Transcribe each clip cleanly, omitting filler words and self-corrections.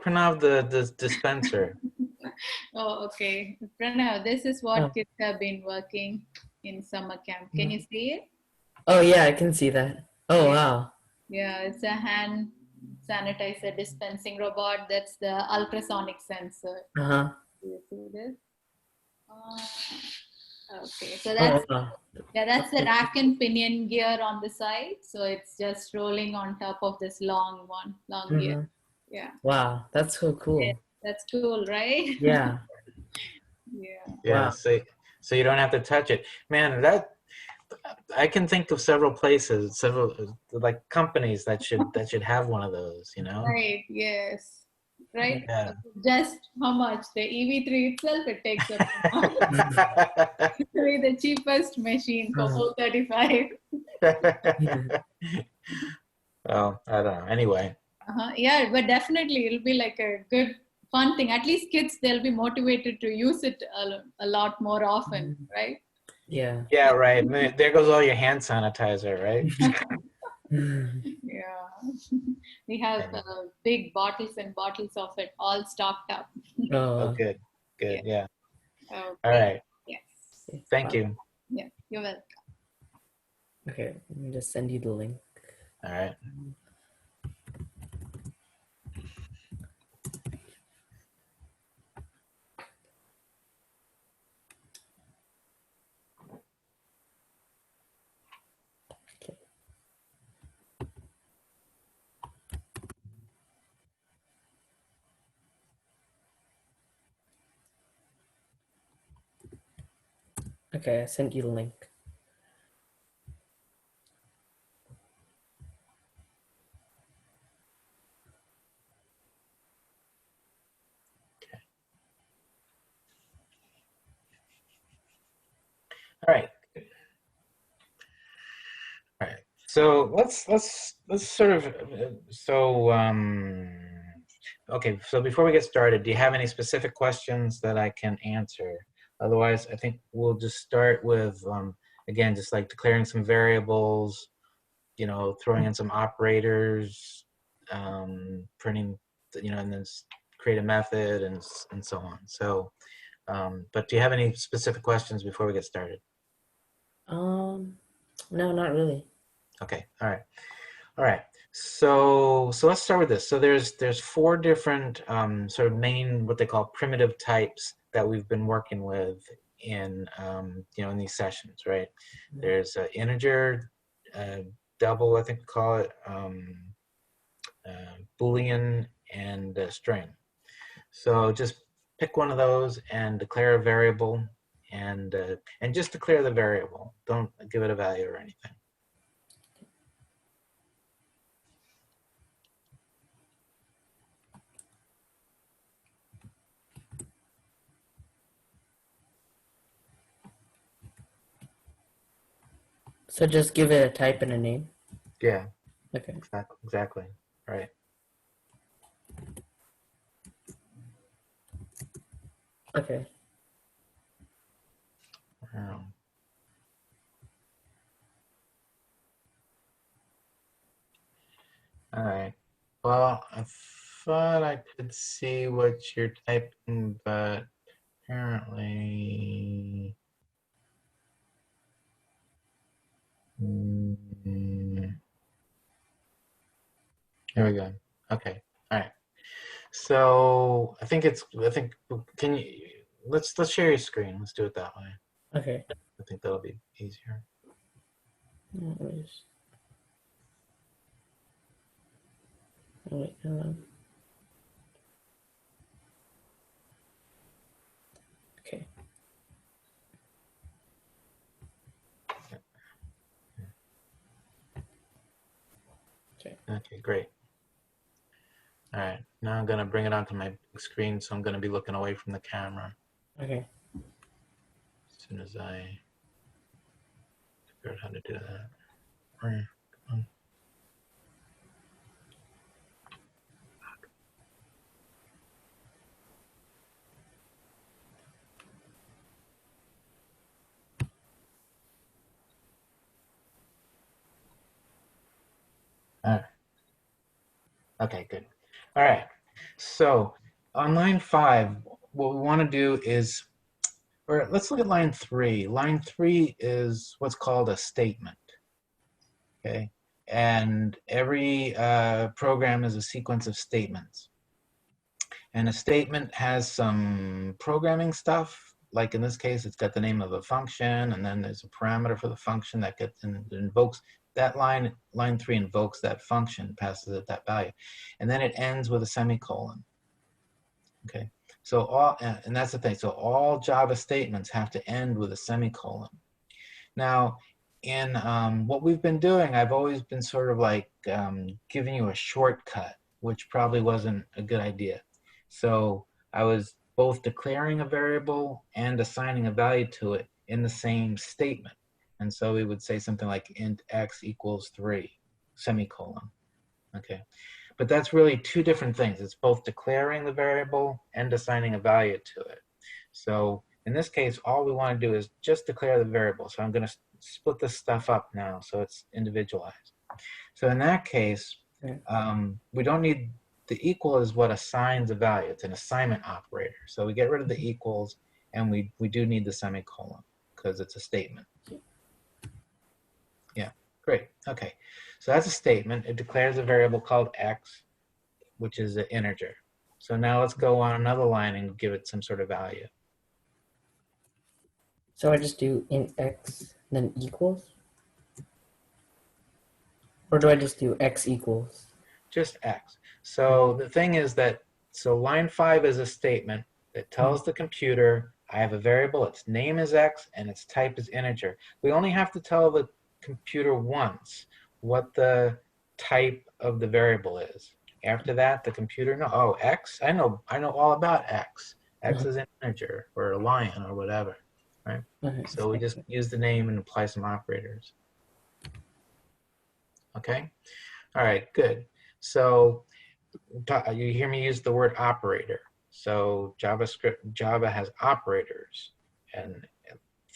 Pranav, the dispenser. Oh, okay. Pranav, this is what kids have been working in summer camp. Can you see it? Oh, yeah, I can see that. Oh, Yeah. wow. Yeah, it's a hand sanitizer dispensing robot. That's the ultrasonic sensor. Uh-huh. Do you see this? Okay, so Oh, wow. that's the rack and pinion gear on the side. So it's just rolling on top of this long gear. Yeah. Wow, that's so cool. Yeah, that's cool, right? Yeah. Yeah. Yeah, Wow. so you don't have to touch it. Man, that I can think of several places, several like companies that should have one of those, you know? Right, yes. Right? Yeah. Just how much? The EV3 itself, it takes up the cheapest machine for 435. Well, I don't know. Anyway. Yeah, but definitely it'll be like a good fun thing. At least kids, they'll be motivated to use it a lot more often, right? Yeah. Yeah, right. There goes all your hand sanitizer, right? Yeah. We have big bottles and bottles of it all stocked up. Oh, good. Good. Yeah. Okay. All right. Yes. Thank you. Yeah, you're welcome. Okay, let me just send you the link. All right. Okay, I sent you the link. All right. All right. So let's sort of okay, so before we get started, do you have any specific questions that I can answer? Otherwise, I think we'll just start with again, just like declaring some variables, you know, throwing in some operators, printing, you know, and then create a method and so on. So, but do you have any specific questions before we get started? No, not really. Okay. All right. All right. So let's start with this. So there's four different sort of main what they call primitive types that we've been working with in you know, in these sessions, right? There's integer, double, I think we call it, Boolean, and string. So just pick one of those and declare a variable, and just declare the variable. Don't give it a value or anything. So just give it a type and a name? Yeah. Okay. Exactly. Right. Okay. All right. Well, I thought I could see what you're typing, but apparently. Here we go. Okay. All right. So I think can you let's share your screen. Let's do it that way. Okay. I think that'll be easier. Wait, okay. Okay, great. All right, now I'm gonna bring it onto my big screen, so I'm gonna be looking away from the camera. Okay. As soon as I figure out how to do that. All right, come on. All right. Okay, good. All right. So on line 5, what we want to do is, or let's look at line 3. Line 3 is what's called a statement. Okay, and every program is a sequence of statements. And a statement has some programming stuff, like in this case, it's got the name of a function, and then there's a parameter for the function that gets invokes that line. Line 3 invokes that function, passes it that value, and then it ends with a semicolon. Okay, so and that's the thing. So all Java statements have to end with a semicolon. Now, in what we've been doing, I've always been sort of like giving you a shortcut, which probably wasn't a good idea. So I was both declaring a variable and assigning a value to it in the same statement. And so we would say something like int x equals 3, semicolon. Okay, but that's really two different things. It's both declaring the variable and assigning a value to it. So in this case, all we want to do is just declare the variable. So I'm going to split this stuff up now so it's individualized. So in that case, we don't need the equal is what assigns a value. It's an assignment operator. So we get rid of the equals, and we do need the semicolon because it's a statement. Yeah, great. Okay, so that's a statement. It declares a variable called x, which is an integer. So now let's go on another line and give it some sort of value. So I just do int x, then equals? Or do I just do x equals? Just x. So the thing is that, so line 5 is a statement that tells the computer, I have a variable, its name is x, and its type is integer. We only have to tell the computer once what the type of the variable is. After that, the computer knows, oh, x, I know all about x. X is an integer, or a lion, or whatever, right? So we just use the name and apply some operators. Okay? All right, good. So you hear me use the word operator. So Java has operators and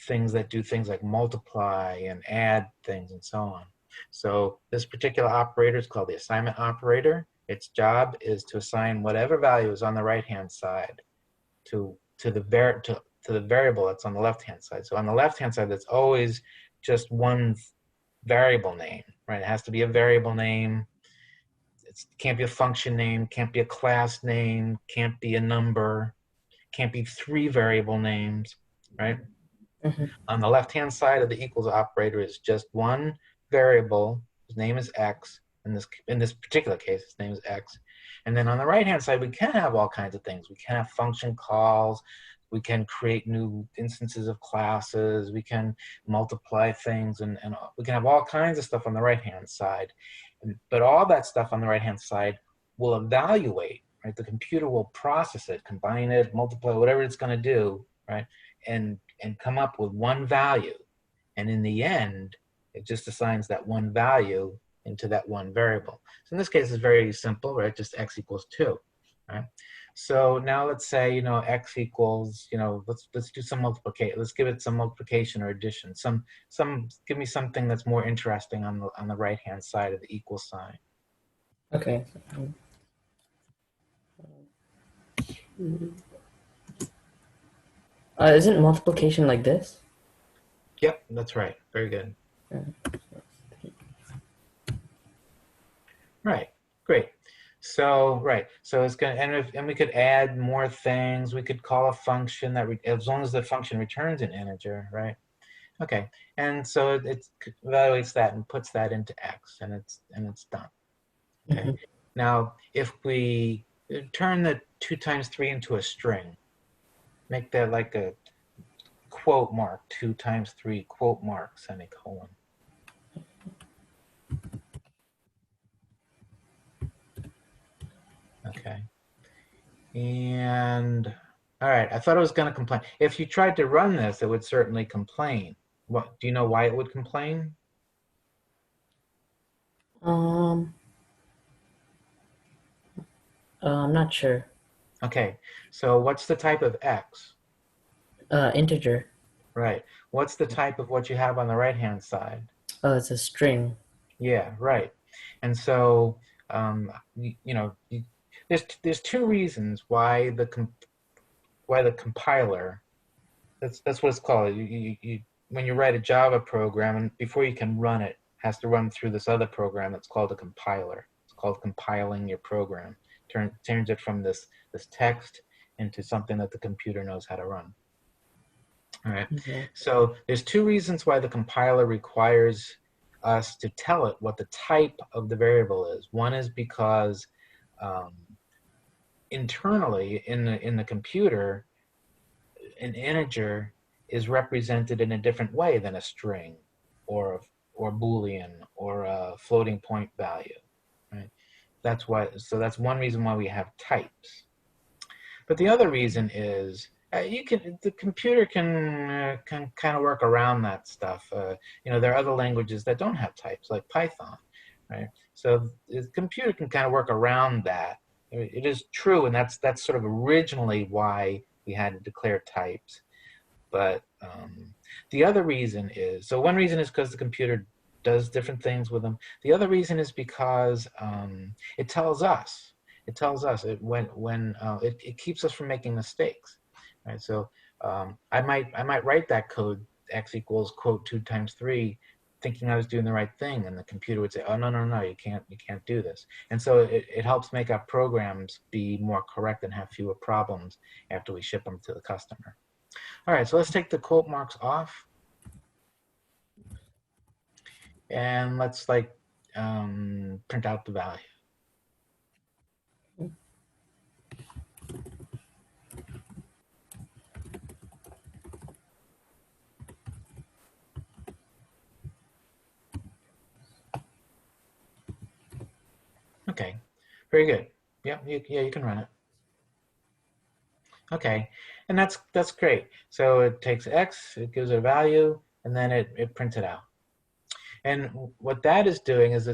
things that do things like multiply and add things and so on. So this particular operator is called the assignment operator. Its job is to assign whatever value is on the right-hand side to the variable that's on the left-hand side. So on the left-hand side, that's always just one variable name, right? It has to be a variable name. It can't be a function name, can't be a class name, can't be a number, can't be 3 variable names, right? On the left-hand side of the equals operator is just one variable. His name is x. In this particular case, his name is x. And then on the right-hand side, we can have all kinds of things. We can have function calls. We can create new instances of classes. We can multiply things, and we can have all kinds of stuff on the right-hand side. But all that stuff on the right-hand side will evaluate, right? The computer will process it, combine it, multiply, whatever it's going to do, right? And come up with one value. And in the end, it just assigns that one value into that one variable. So in this case, it's very simple, right? Just x equals 2, right? So now let's say, x equals, let's do some multiplication. Let's give it some multiplication or addition. Give me something that's more interesting on the right-hand side of the equal sign. Okay. Isn't multiplication like this? Yep, that's right. Very good. Right, great. So, right, so it's going to, and we could add more things. We could call a function that, as long as the function returns an integer, right? Okay, and so it evaluates that and puts that into x, and it's done. Okay, now if we turn the 2 times 3 into a string, make that like a quote mark, 2 times 3 quote mark, semicolon. Okay. And all right, I thought it was going to complain. If you tried to run this, it would certainly complain. What do you know why it would complain? I'm not sure. Okay, so what's the type of x? Integer. Right. What's the type of what you have on the right-hand side? Oh, it's a string. Yeah, right. And so, there's two reasons why the compiler, that's what it's called. When you write a Java program, and before you can run it, has to run through this other program that's called a compiler. It's called compiling your program. Turns it from this text into something that the computer knows how to run. All right. Okay. So there's two reasons why the compiler requires us to tell it what the type of the variable is. One is because internally in the computer, an integer is represented in a different way than a string or Boolean or a floating point value, right? That's why. So that's one reason why we have types. But the other reason is the computer can kind of work around that stuff. There are other languages that don't have types, like Python, right? So the computer can kind of work around that. It is true, and that's sort of originally why we had to declare types. But the other reason is, so one reason is because the computer does different things with them. The other reason is because it tells us it keeps us from making mistakes, right? So I might write that code x equals quote 2 times 3, thinking I was doing the right thing, and the computer would say, oh no, you can't do this. And so it helps make our programs be more correct and have fewer problems after we ship them to the customer. All right, so let's take the quote marks off, and let's print out the value. Okay, very good. Yeah, you can run it. Okay, and that's great. So it takes x, it gives it a value, and then it prints it out. And what that is doing is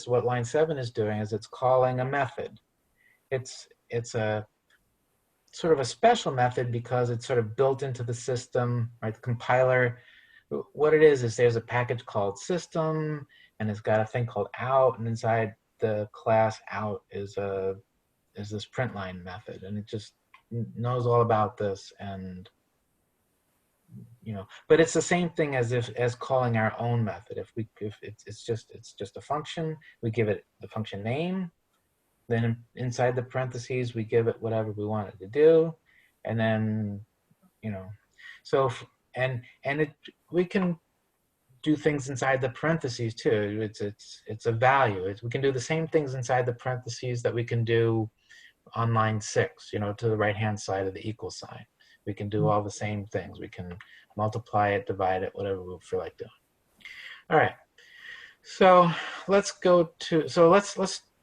what line 7 is doing is it's calling a method. It's a sort of a special method because it's sort of built into the system, right? The compiler, what it is there's a package called system, and it's got a thing called out, and inside the class out is this print line method, and it just knows all about this. And but it's the same thing as calling our own method. If it's just a function, we give it the function name, then inside the parentheses we give it whatever we want it to do, and then we can do things inside the parentheses too. It's a value. We can do the same things inside the parentheses that we can do on line 6, to the right hand side of the equal sign. We can do all the same things. We can multiply it, divide it, whatever we feel like doing. All right. So let's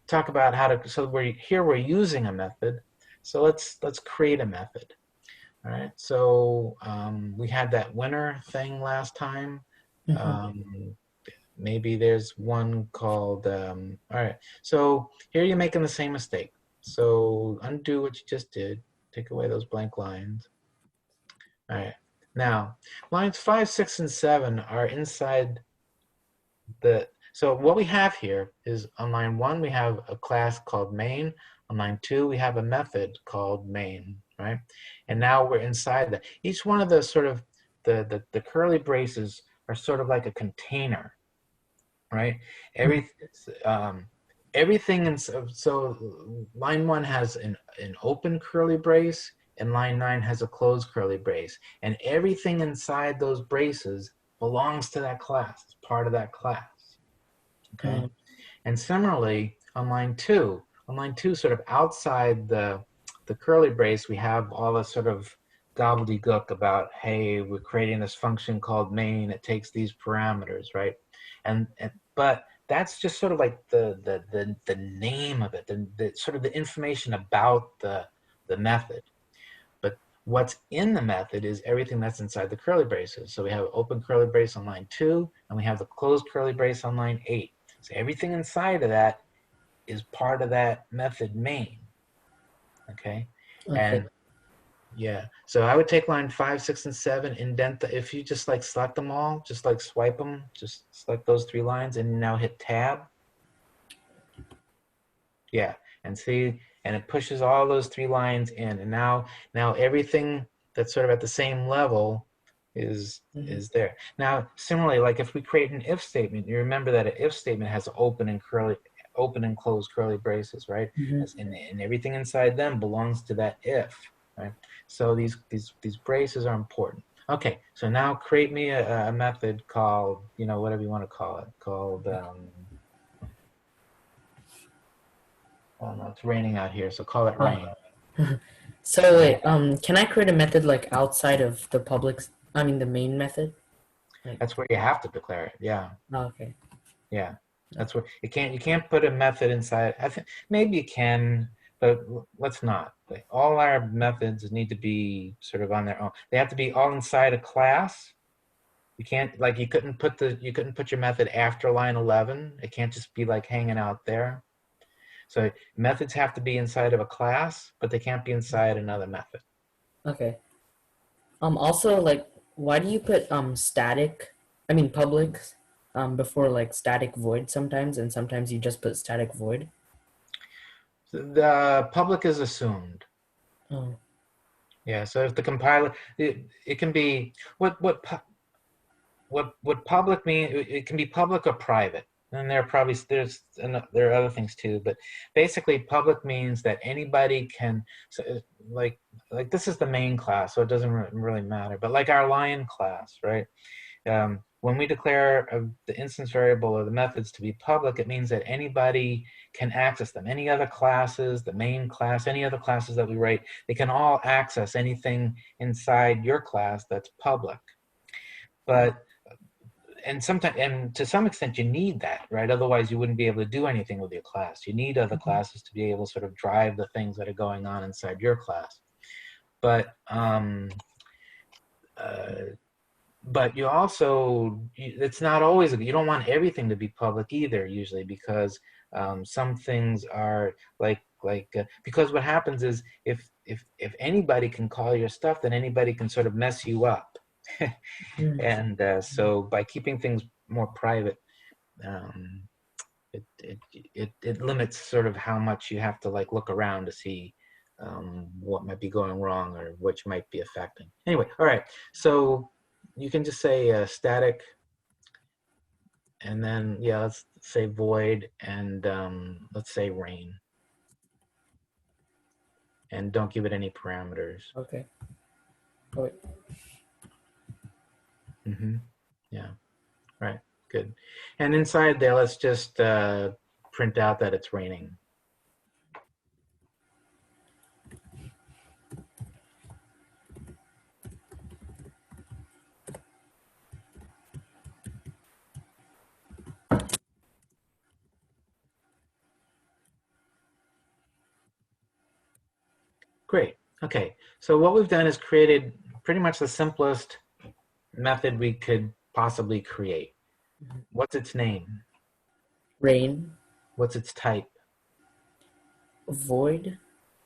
talk about how to. So we're using a method. So let's create a method. All right. So we had that winner thing last time. Maybe there's one called. All right. So here you're making the same mistake. So undo what you just did. Take away those blank lines. All right. Now, lines 5, 6, and 7 are inside so what we have here is on line 1, we have a class called main. On line 2, we have a method called main, right? And now we're inside that. Each one of the sort of the curly braces are sort of like a container, right? Everything so line 1 has an open curly brace, and line 9 has a closed curly brace, and everything inside those braces belongs to that class. It's part of that class. Okay. And similarly on line 2, sort of outside the curly brace, we have all this sort of gobbledygook about, hey, we're creating this function called main. It takes these parameters, right? But that's just sort of like the name of it, the sort of the information about the method. But what's in the method is everything that's inside the curly braces. So we have open curly brace on line 2, and we have the closed curly brace on line 8. So everything inside of that is part of that method main. Okay. And yeah, so I would take line 5, 6, and 7, indent if you just select them all, just swipe them, just select those 3 lines, and now hit tab. Yeah, And see, and it pushes all those 3 lines in. And now everything that's sort of at the same level is there. Now, similarly, like if we create an if statement, you remember that an if statement has open and closed curly braces, right? And everything inside them belongs to that if, right? So these braces are important. Okay, so now create me a method called, whatever you want to call it, called, oh no, it's raining out here, so call it rain. So wait, can I create a method like outside of the the main method? That's where you have to declare it. Yeah. Oh, okay. Yeah. That's where you can't put a method inside. I think maybe you can, but let's not. Like, all our methods need to be sort of on their own. They have to be all inside a class. You can't, like, you couldn't put your method after line 11. It can't just be like hanging out there. So methods have to be inside of a class, but they can't be inside another method. Okay. Also, like, why do you put public before like static void sometimes, and sometimes you just put static void? So the public is assumed. Oh. Yeah. So if the compiler, it can be what public mean. It can be public or private. And there are other things too, but basically public means that anybody can, so like this is the main class, so it doesn't really matter. But like our lion class, right? When we declare the instance variable or the methods to be public, it means that anybody can access them. Any other classes, the main class, any other classes that we write, they can all access anything inside your class that's public. But and to some extent you need that, right? Otherwise you wouldn't be able to do anything with your class. You need other classes to be able to sort of drive the things that are going on inside your class. But you also, it's not always, you don't want everything to be public either usually, because some things are because what happens is if anybody can call your stuff, then anybody can sort of mess you up. And so by keeping things more private, it limits sort of how much you have to like look around to see what might be going wrong or what you might be affecting. Anyway, all right. So you can just say static, and then let's say void, and let's say rain, and don't give it any parameters. Okay. Oh, wait. Yeah. Right. Good. And inside there, let's just print out that it's raining. Great. Okay. So what we've done is created pretty much the simplest method we could possibly create. What's its name? Rain. What's its type? Void.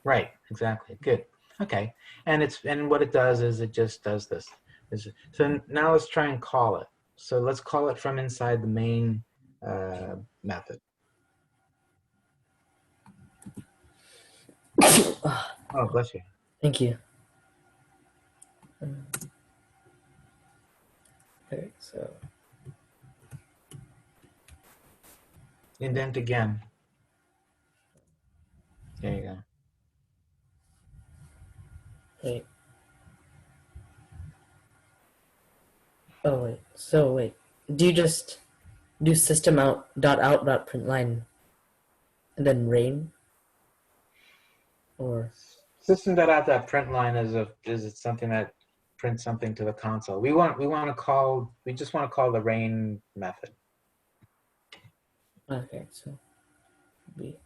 Right. Exactly. Good. Okay. And what it does is it just does this. So now let's try and call it. So let's call it from inside the main method. Oh, bless you. Thank you. Okay, so Indent again. There you go. wait. Oh wait. So wait. Do you just do system out println and then rain? Or System.out.println is it something that prints something to the console. We just want to call the rain method. okay, so be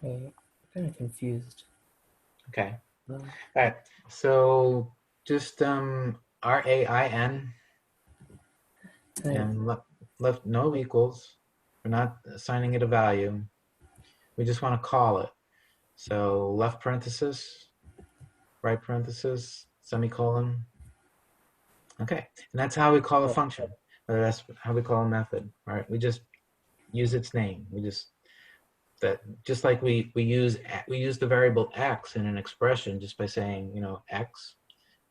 I'm kind of confused. Okay. All right. So just RAIN and left no equals. We're not assigning it a value. We just want to call it. So left parenthesis, right parenthesis, semicolon, Okay, and that's how we call a Oh, function. Or that's how we call a method. All right, we just use its name. We just like we use the variable x in an expression just by saying, you know, x,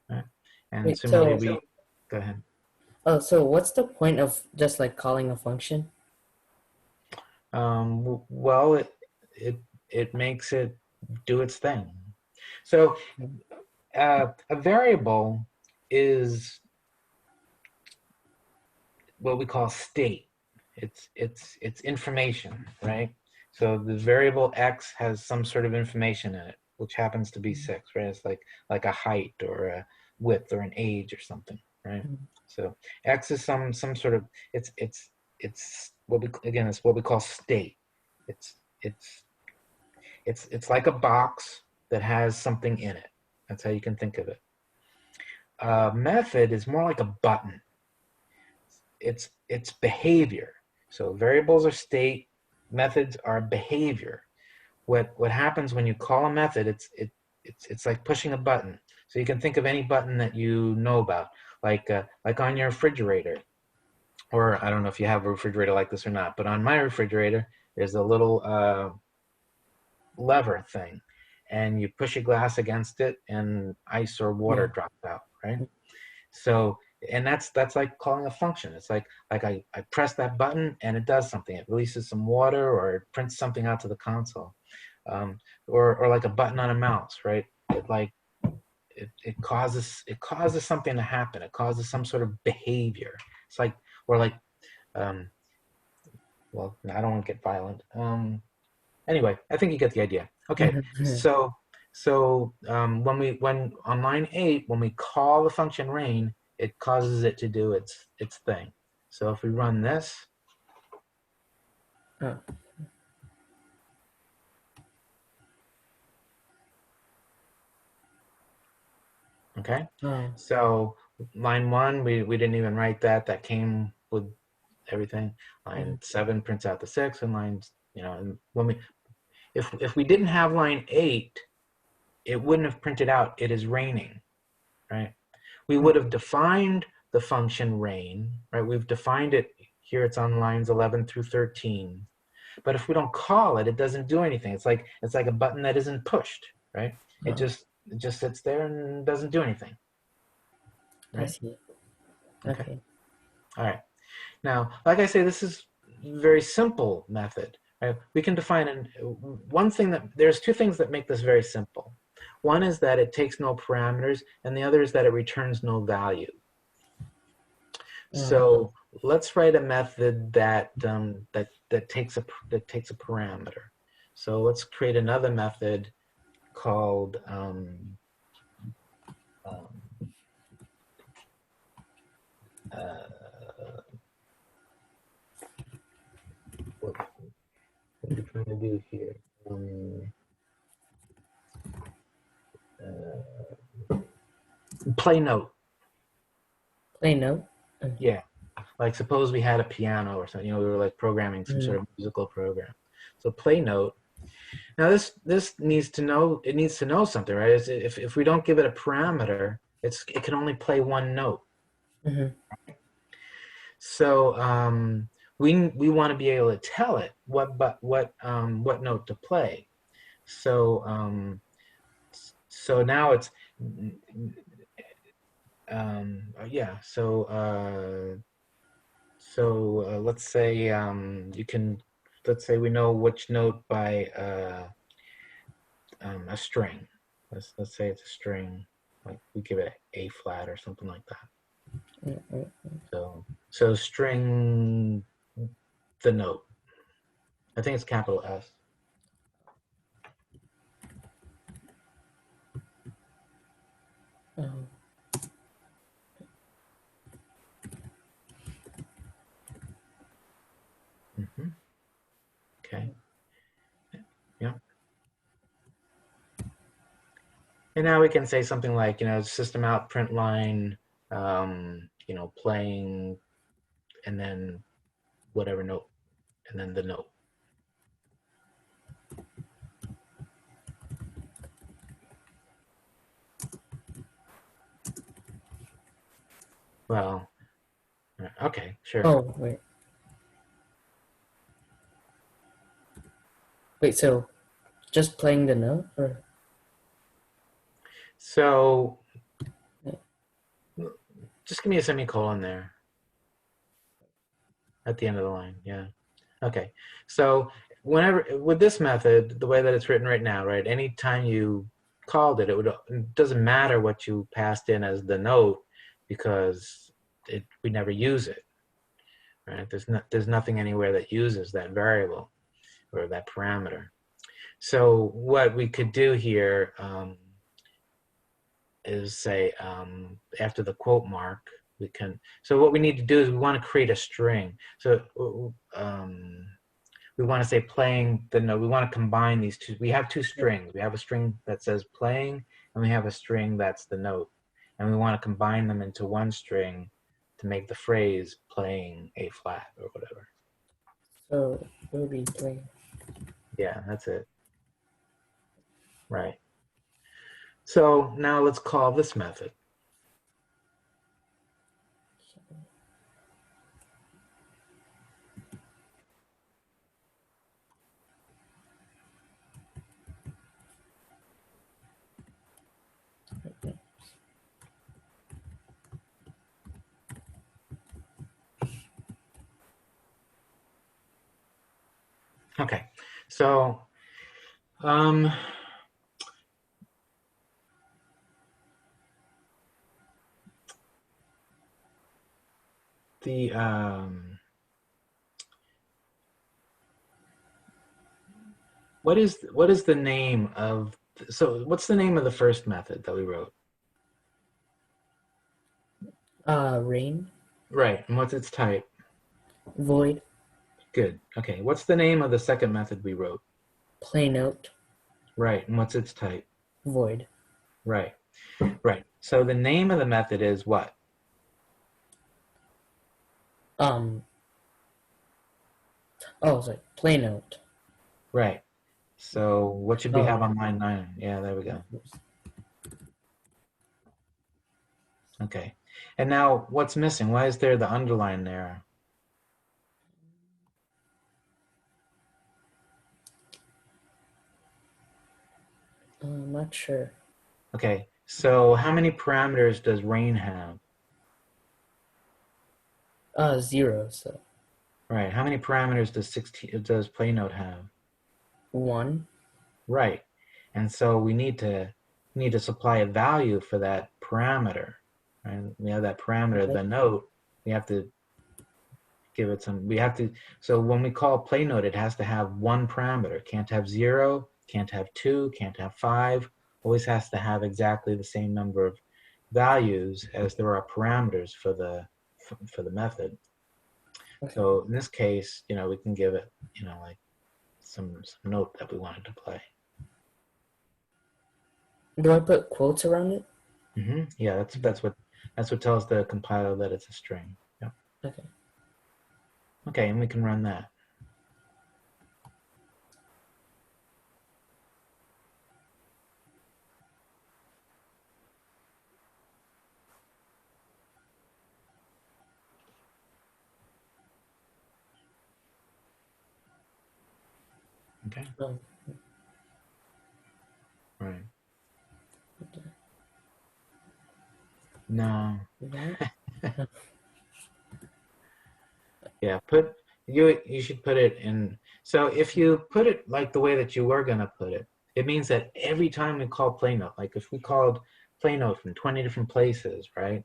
right? And wait, similarly, so go ahead. so what's the point of just like calling a function? Well, it it makes it do its thing. So a variable is what we call state. It's information, right? So the variable x has some sort of information in it, which happens to be 6, right? It's like a height or a width or an age or something, right? So x is some sort of it's what we again it's what we call state. It's it's it's like a box that has something in it. That's how you can think of it. Method is more like a button. It's behavior. So variables are state, methods are behavior. What happens when you call a method? It's like pushing a button. So you can think of any button that you know about, like on your refrigerator, or I don't know if you have a refrigerator like this or not, but on my refrigerator there's a little lever thing, and you push a glass against it, and ice or water Yeah. drops out, right? So, and that's like calling a function. It's like I press that button and it does something. It releases some water or it prints something out to the console, or like a button on a mouse, right? It causes something to happen. It causes some sort of behavior. It's like or like um, well, I don't want to get violent. Anyway, I think you get the idea. Okay, so when on line 8, when we call the function rain, it causes it to do its thing. So if we run this, Oh, okay. oh, So line 1, we didn't even write that. That came with everything. Line 7 prints out the 6, and lines, you know, and when we if we didn't have line 8, it wouldn't have printed out it is raining, right? We would have defined the function rain, right? We've defined it here. It's on lines 11 through 13. But if we don't call it, it doesn't do anything. It's like a button that isn't pushed, right? It oh, just sits there and doesn't do anything, I right? see. Okay. Okay. All right. Now, like I say, this is a very simple method. Right? We can define one thing that there's two things that make this very simple. One is that it takes no parameters, and the other is that it returns no value. Oh, So let's write a method that takes a parameter. So let's create another method called um, uh, what are we trying to do here? Play note. play note. Yeah. Like suppose we had a piano or something, you know, we were like programming some sort of musical program. So play note. Now this needs to know, it needs to know something, right? If we don't give it a parameter, it can only play one note. Mm-hmm. So we want to be able to tell it what note to play. So so now it's yeah. So let's say let's say we know which note by a string. Let's say it's a string, like we give it A flat or something like that. So string the note. I think it's capital S. Oh, Okay. Yeah. And now we can say something like, you know, system out print line, you know, playing, and then whatever note, and then the note. Well, okay, sure. Oh, wait. Wait, so just playing the note, or? So just give me a semicolon there at the end of the line. Yeah. Okay. So whenever with this method, the way that it's written right now, right? Anytime you called it, it doesn't matter what you passed in as the note because we never use it, right? There's nothing anywhere that uses that variable or that parameter. So what we could do here is say after the quote mark, so what we need to do is we want to create a string. So we want to say playing the note. We want to combine these two. We have two strings. We have a string that says playing, and we have a string that's the note. And we want to combine them into one string to make the phrase playing A flat or whatever. So we'll be playing. Yeah, that's it. Right. So now let's call this method. Okay, so the what is the name of, so what's the name of the first method that we wrote? Rain, Right, and what's its type? void, Good. Okay, what's the name of the second method we wrote? play note, Right, and what's its type? void. Right, right. So the name of the method is what? Oh, sorry, play note. Right. So what should we Oh, have on line 9? Yeah, there we go. Okay. And now what's missing? Why is there the underline there? I'm not sure. Okay, so how many parameters does rain have? 0, so Right. How many parameters does PlayNote have? 1. Right. And so we need to supply a value for that parameter. Right? We have that parameter, Okay. the note. We have to give it some. So when we call PlayNote, it has to have one parameter. It can't have 0. Can't have 2. Can't have 5. Always has to have exactly the same number of values as there are parameters for the method. Okay. So in this case, we can give it, like some note that we wanted to play. Do I put quotes around it? Yeah, that's what tells the compiler that it's a string. Yeah. Okay. Okay, and we can run that. Okay. Oh, Right. okay. No. No? Yeah, you should put it in. So if you put it like the way that you were gonna put it, it means that every time we call PlayNote, like if we called PlayNote from 20 different places, right?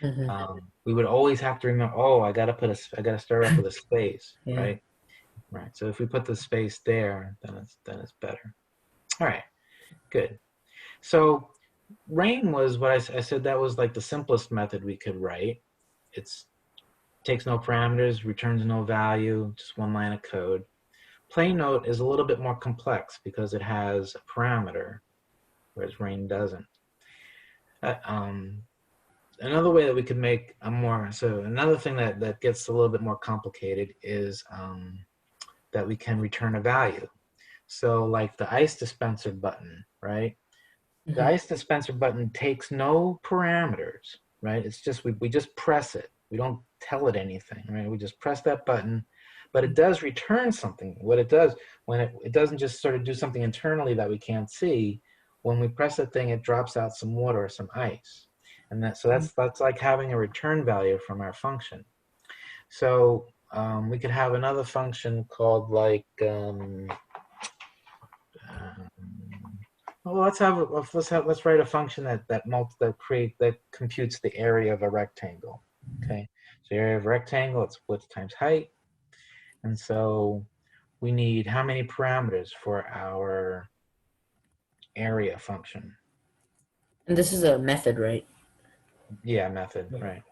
Mm-hmm. We would always have to remember, oh, I gotta start off with a space, Yeah. right? Right. So if we put the space there, then it's better. All right. Good. So rain was what I said, that was like the simplest method we could write. It's takes no parameters, returns no value, just one line of code. PlayNote is a little bit more complex because it has a parameter, whereas rain doesn't. Another way that we could make another thing that gets a little bit more complicated is that we can return a value. So like the ice dispenser button, right? The Mm-hmm. ice dispenser button takes no parameters, right? It's just, we just press it. We don't tell it anything, right? We just press that button, but it does return something. What it does, when it doesn't just sort of do something internally that we can't see, when we press that thing, it drops out some water or some ice. And so that's like having a return value from our function. So we could have another function called like, well, let's write a function that computes the area of a rectangle. Okay, so area of a rectangle, it's width times height, and so we need how many parameters for our area function? And this is a method, right? Yeah, method, right.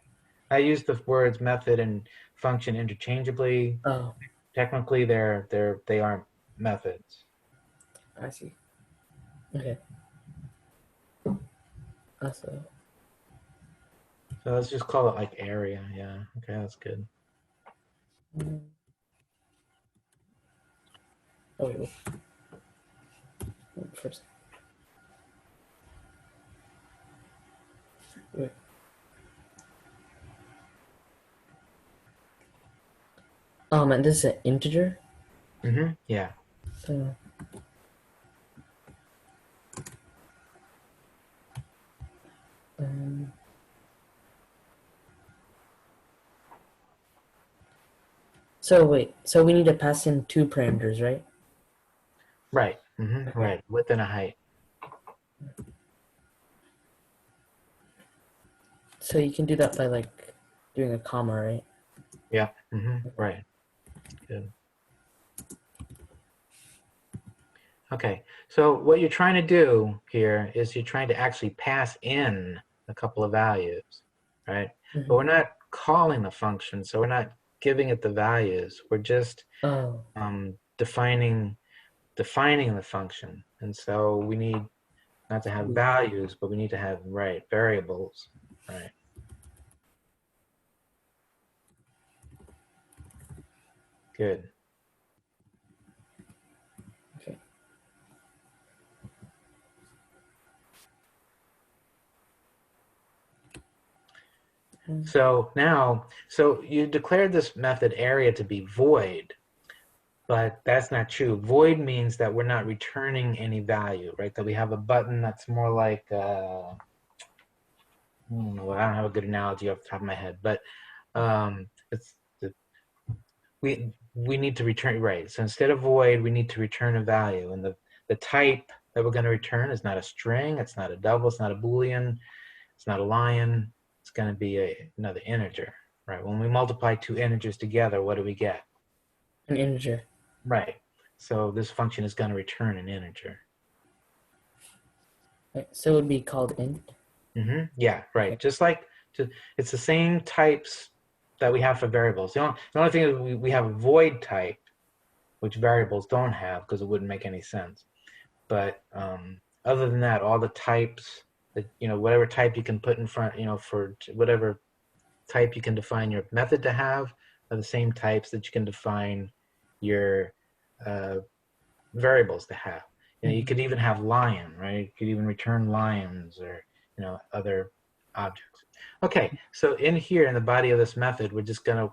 I use the words method and function interchangeably. Oh, Technically, they aren't methods. I see. Okay. Also, So let's just call it like area. Yeah. Okay, that's good. oh wait. First. Wait. And this is an integer. Mm-hmm. Yeah. So. So wait. So we need to pass in 2 parameters, right? Right. Mm-hmm. Okay. Right. Width and a height. So you can do that by like doing a comma, right? Yeah. Mm-hmm. Right. Good. Okay. So what you're trying to do here is you're trying to actually pass in a couple of values, right? Mm-hmm. But we're not calling the function, so we're not giving it the values. We're just defining the function. And so we need not to have values, but we need to have, right, variables, right? Good. Okay. So now, so you declared this method area to be void, but that's not true. Void means that we're not returning any value, right? That we have a button that's more like, I don't know, I don't have a good analogy off the top of my head, but we need to return, right? So instead of void, we need to return a value, and the type that we're going to return is not a string, it's not a double, it's not a Boolean, it's not a lion, it's going to be another integer, right? When we multiply 2 integers together, what do we get? An integer. Right. So this function is going to return an integer. Right. So it would be called int. Mm-hmm. Yeah, right. Okay. Just like, it's the same types that we have for variables. The only thing is we have a void type, which variables don't have because it wouldn't make any sense. But other than that, all the types, that, whatever type you can put in front, for whatever type you can define your method to have, are the same types that you can define your variables to have. You could even have lion, right? You could even return lions or other objects. Okay, so in here in the body of this method, we're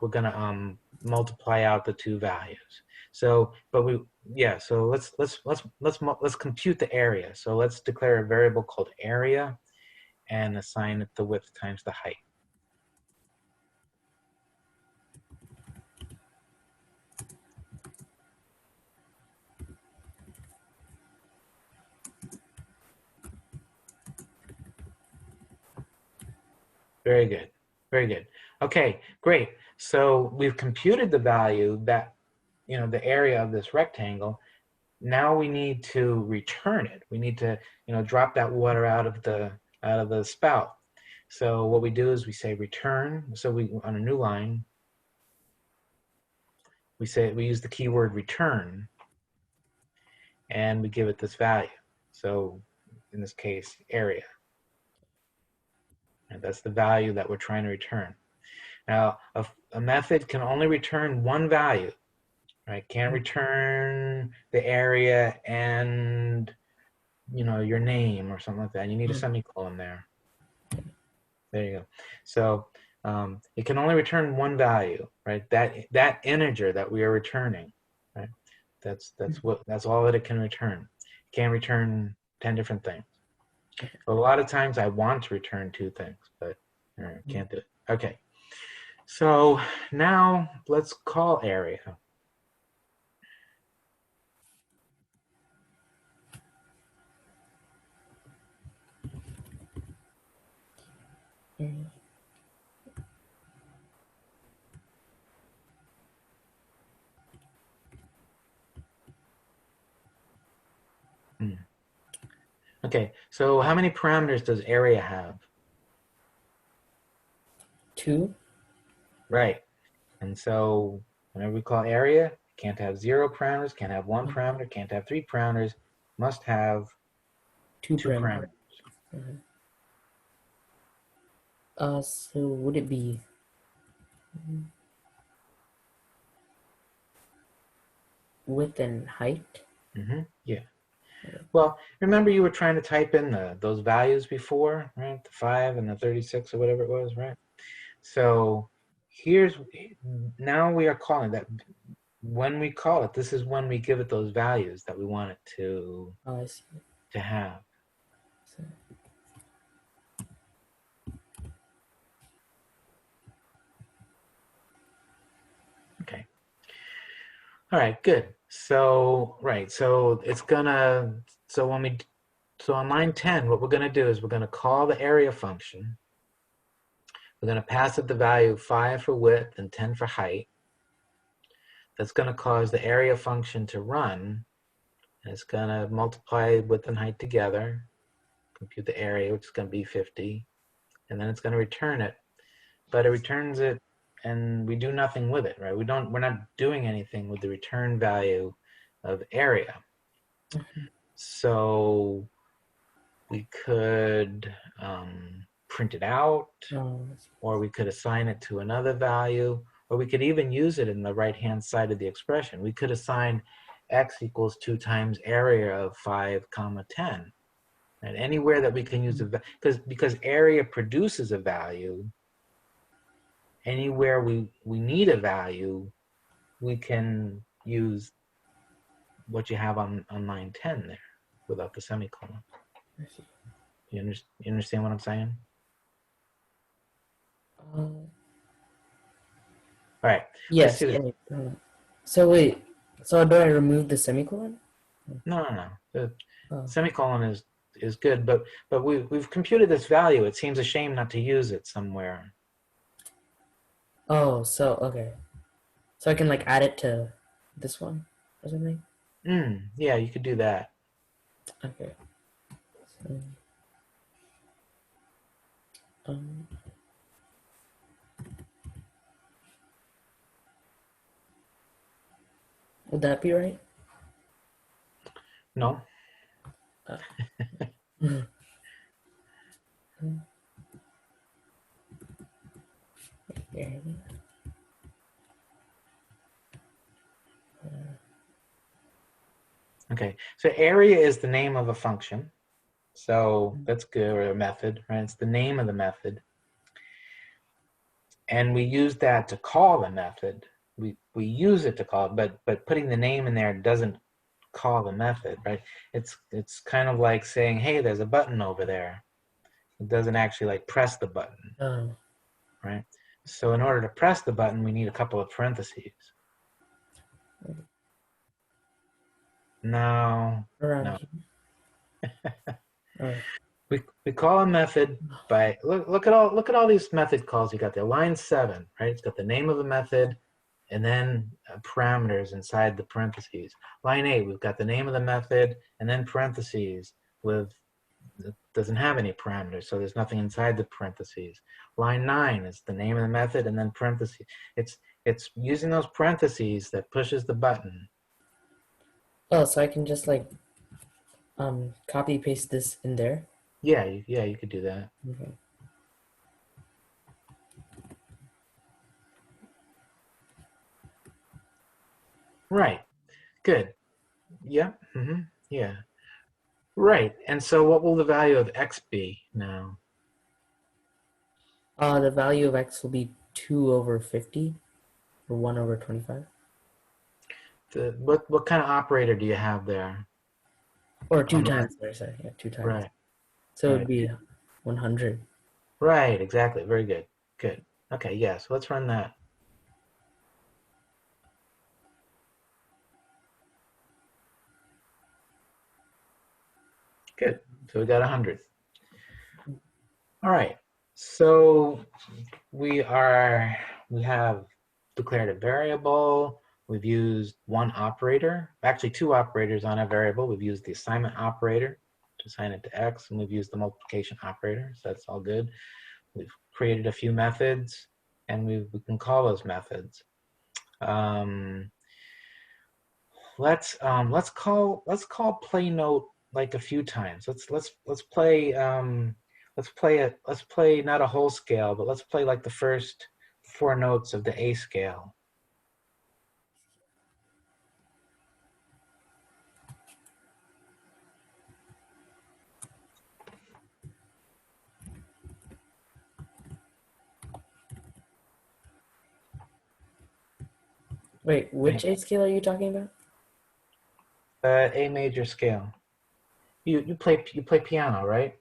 gonna multiply out the 2 values. So, so let's compute the area. So let's declare a variable called area and assign it the width times the height. Very good. Very good. Okay, great. So we've computed the value that, the area of this rectangle. Now we need to return it. We need to, drop that water out of the spout. So what we do is we say return. So on a new line, we use the keyword return, and we give it this value. So in this case, area. And that's the value that we're trying to return. Now, a method can only return one value, right? Can't return the area and, your name or something like that. You need a semicolon there. There you go. So it can only return one value, right? That integer that we are returning, right? That's all that it can return. It can't return 10 different things. A lot of times I want to return 2 things, but can't do it. Okay. So now let's call area. Okay, so how many parameters does area have? 2. Right. And so whenever we call area, it can't have 0 parameters, can't have 1 parameter, can't have 3 parameters, must have 2 2 parameters. So would it be width and height? Yeah. Well, remember you were trying to type in those values before, right? The 5 and the 36 or whatever it was, right? So now we are calling that. When we call it, this is when we give it those values that we want it to Oh, I see. to have. So, Okay. All right, good. So, right, so it's gonna, so on line 10, what we're gonna do is we're gonna call the area function. We're gonna pass it the value 5 for width and 10 for height. That's gonna cause the area function to run. And it's gonna multiply width and height together, compute the area, which is gonna be 50, and then it's gonna return it. But it returns it and we do nothing with it, right? We're not doing anything with the return value of area. So we could print it out, or we could assign it to another value, or we could even use it in the right-hand side of the expression. We could assign x equals 2 times area of 5 comma 10. And anywhere that we can use because area produces a value, anywhere we need a value, we can use what you have on line 10 there without the semicolon. You understand what I'm saying? All right. Yes. So wait. So do I remove the semicolon? No. The semicolon is good, but we've computed this value. It seems a shame not to use it somewhere. Oh, so okay. So I can like add it to this one or something? Yeah, you could do that. Okay. So, would that be right? No. Okay, so area is the name of a function. So that's good, or a method, right? It's the name of the method. And we use that to call the method. We use it to call it, but putting the name in there doesn't call the method, right? It's kind of like saying, hey, there's a button over there. It doesn't actually like press the button, right? So in order to press the button, we need a couple of parentheses. No. We call a method by look at all these method calls you got there. Line 7, right? It's got the name of the method and then parameters inside the parentheses. Line 8, we've got the name of the method and then parentheses with it doesn't have any parameters, so there's nothing inside the parentheses. Line 9 is the name of the method and then parentheses. It's using those parentheses that pushes the button. Oh, so I can just like copy paste this in there? Yeah, you could do that. Okay. Right. Good. Yeah. Yeah. Right. And so what will the value of x be now? The value of x will be 2 over 50 or 1 over 25. What kind of operator do you have there? Or 2 times, sorry. Yeah, 2 times. Right. So it Right. would be 100. Right, exactly. Very good. Good. Okay, yeah, so let's run that. Good. So we got 100. All right. So we have declared a variable. We've used one operator, actually 2 operators on a variable. We've used the assignment operator to assign it to x, and we've used the multiplication operator, so that's all good. We've created a few methods, and we can call those methods. Let's call play note like a few times. Let's play not a whole scale, but let's play like the first 4 notes of the A scale. Wait, which A scale are you talking about? A major scale. You play piano, right?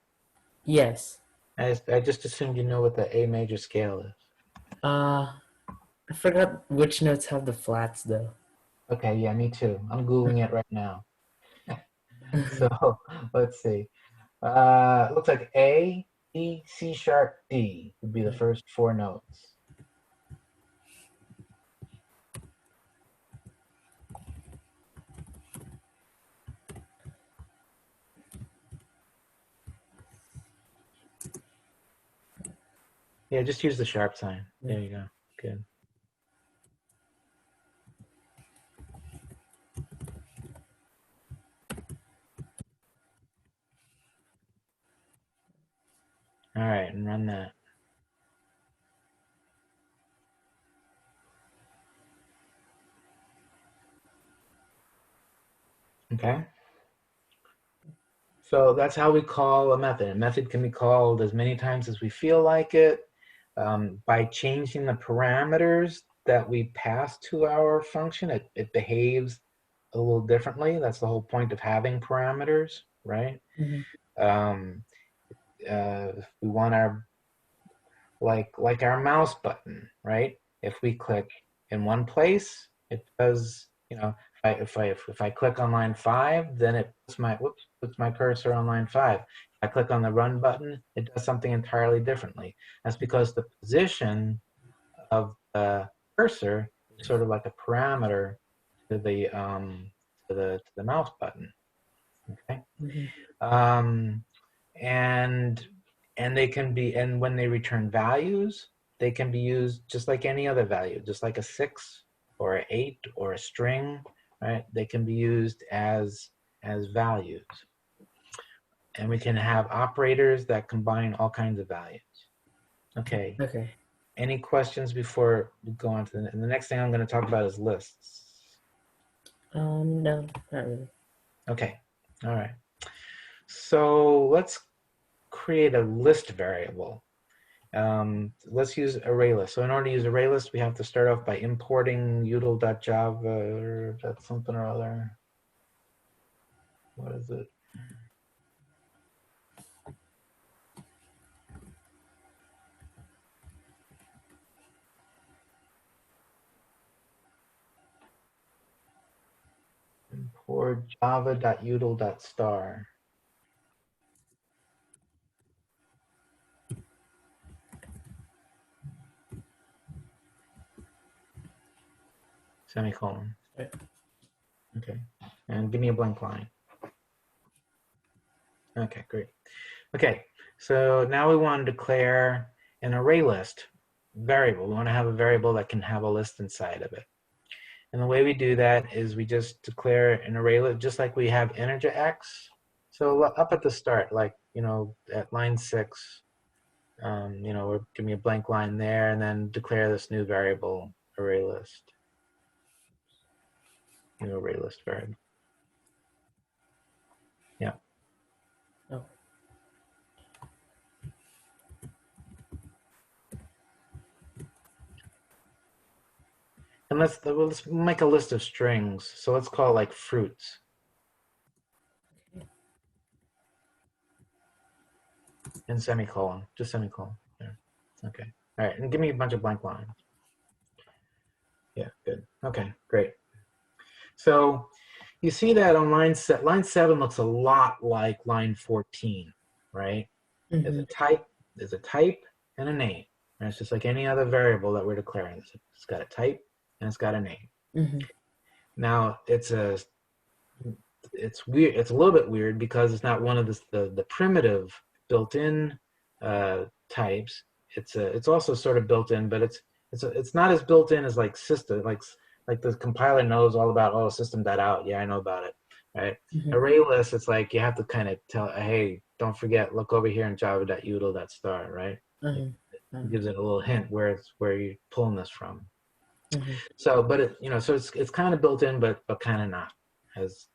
Yes. I just assumed you know what the A major scale is. I forgot which notes have the flats though. Okay, yeah, me too. I'm Googling it right now. So let's see. Looks like A, E, C sharp, D would be the first 4 notes. Yeah, just use the sharp sign. There you go. Good. All right, and run that. Okay. So that's how we call a method. A method can be called as many times as we feel like it by changing the parameters that we pass to our function. It behaves a little differently. That's the whole point of having parameters, right? Um, we want our like our mouse button, right? If we click in one place, it does, if I click on line 5, then it puts my cursor on line 5. If I click on the run button, it does something entirely differently. That's because the position of the cursor is sort of like a parameter to the mouse button. Okay. And they can be, and when they return values, they can be used just like any other value, just like a 6 or an 8 or a string, right? They can be used as values. And we can have operators that combine all kinds of values. Okay. Okay. Any questions before we go on to the next thing I'm going to talk about is lists. No, not really. Okay. All right. So let's create a list variable. Let's use ArrayList. So in order to use ArrayList, we have to start off by importing util.java or that's something or other. What is it? Import java.util.star. Semicolon. Right. Okay. And give me a blank line. Okay, great. Okay, so now we want to declare an array list variable. We want to have a variable that can have a list inside of it. And the way we do that is we just declare an array list, just like we have integer x. So up at the start, like, at line 6, we're give me a blank line there, and then declare this new variable array list. New array list variable. Yeah. Oh. And let's make a list of strings. So let's call it like fruits. And semicolon, just semicolon. Yeah. Okay. All right, and give me a bunch of blank lines. Yeah, good. Okay, great. So you see that on line 7 looks a lot like line 14, right? There's a type, and a name. And it's just like any other variable that we're declaring. It's got a type and it's got a name. Now it's weird. It's a little bit weird because it's not one of the primitive built-in types. It's also sort of built-in, but it's not as built-in as like system, like the compiler knows all about system.out. Yeah, I know about it, right? Array list, it's like you have to kind of tell, hey, don't forget, look over here in java.util.star, right? It gives it a little hint where you're pulling this from. So, but it's kind of built in, but kind of not as.